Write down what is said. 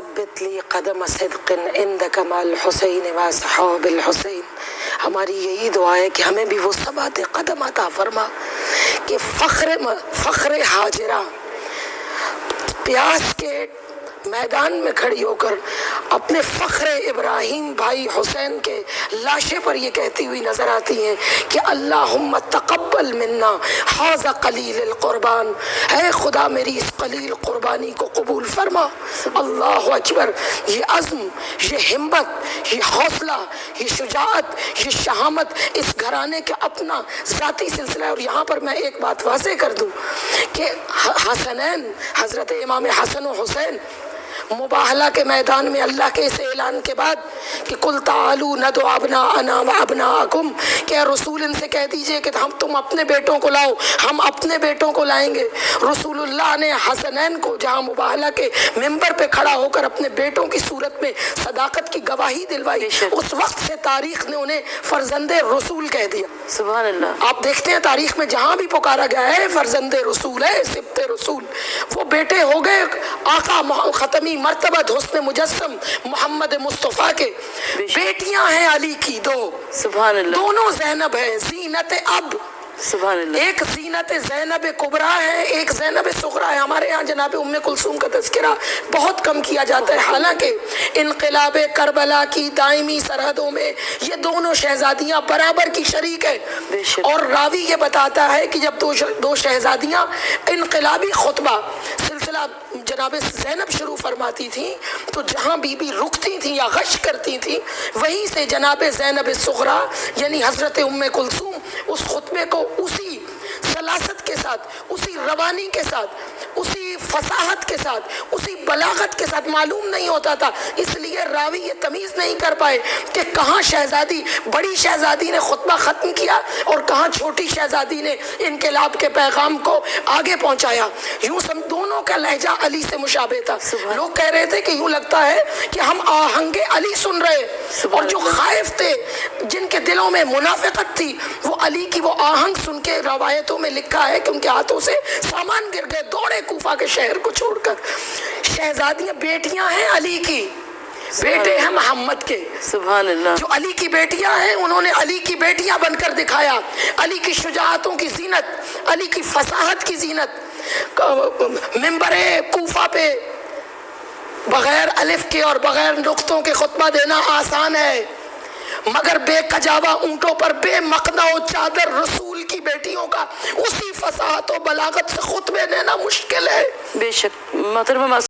ثبت لی قدم صدق عندک مع الحسین و صحاب الحسین. ہماری یہی دعا ہے کہ ہمیں بھی وہ ثبات قدم عطا فرما کہ فخر ہاجرہ پیاس کے میدان میں کھڑی ہو کر اپنے فخر ابراہیم بھائی حسین کے لاشے پر یہ کہتی ہوئی نظر آتی ہیں کہ اللہم تقبل منا ھذا قلیل القربان. اے خدا میری اس قلیل قربانی کو قبول فرما. اللہ اکبر. یہ عزم، یہ ہمت، یہ حوصلہ، یہ شجاعت، یہ شہامت اس گھرانے کا اپنا ذاتی سلسلہ ہے. اور یہاں پر میں ایک بات واضح کر دوں کہ حسنین حضرت امام حسن و حسین مباہلہ کے میدان میں اللہ کے اس اعلان کے بعد کہ قل تعالوا ندعو ابناءنا وابناءکم، کہ رسول ان سے کہہ دیجئے کہ تم اپنے بیٹوں کو لاؤ، ہم اپنے بیٹوں کو لائیں گے. رسول اللہ نے حسنین کو جہاں مباہلہ کے ممبر پہ کھڑا ہو کر اپنے بیٹوں کی صورت میں صداقت کی گواہی دلوائی، اس وقت سے تاریخ نے انہیں فرزند رسول کہہ دیا. سبحان اللہ. آپ دیکھتے ہیں تاریخ میں جہاں بھی پکارا گیا ہے فرزند رسول ہے، سبط رسول، وہ بیٹے ہو گئے آقا ختمی مرتبت حسن مجسم محمد مصطفیٰ کے. بیٹیاں ہیں علی کی دو، سبحان اللہ. دونوں زینب ہیں، زینت اب. سبحان اللہ. ایک زینت زینب کبریٰ ہے، ایک زینب صغریٰ ہے. ہمارے ہاں جناب ام کلثوم کا تذکرہ بہت کم کیا جاتا ہے، حالانکہ انقلاب کربلا کی دائمی سرحدوں میں یہ دونوں شہزادیاں برابر کی شریک ہیں. اور راوی یہ بتاتا ہے کہ جب دو شہزادیاں انقلابی خطبہ سلسلہ جناب زینب شروع فرماتی تھیں تو جہاں بی بی رکتی تھیں یا غش کرتی تھیں وہیں سے جناب زینب صغریٰ یعنی حضرت ام کلثوم اس خطبے کو اسی سلاست کے ساتھ، اسی روانی کے ساتھ، اسی فصاحت کے ساتھ، اسی بلاغت کے ساتھ معلوم نہیں ہوتا تھا. اس لیے راوی یہ تمیز نہیں کر پائے کہ کہاں شہزادی بڑی شہزادی نے خطبہ ختم کیا اور کہاں چھوٹی شہزادی نے انقلاب کے پیغام کو آگے پہنچایا. یوں دونوں کا لہجہ علی سے مشابہ تھا. لوگ کہہ رہے تھے کہ یوں لگتا ہے کہ ہم آہنگ علی سن رہے، اور جو خائف تھے جن کے دلوں میں منافقت تھی وہ علی کی وہ آہنگ سن کے روایتوں میں لکھا ہے کہ ان کے ہاتھوں سے سامان گر گئے، دوڑے کوفہ کے شہر کو چھوڑ کر. شہزادیاں بیٹیاں ہیں علی کی، بیٹے ہیں محمد کے. سبحان اللہ. جو علی کی بیٹیاں ہیں انہوں نے علی کی بیٹیاں بن کر دکھایا. علی کی شجاعتوں کی زینت، علی کی فصاحت کی زینت. ممبر کوفہ پہ بغیر الف کے اور بغیر نقطوں کے خطبہ دینا آسان ہے، مگر بے کجاوا اونٹوں پر بے مقنا و چادر رسول کی بیٹیوں کا اسی فصاحت و بلاغت سے خطبے دینا مشکل ہے. بے شک. محترمہ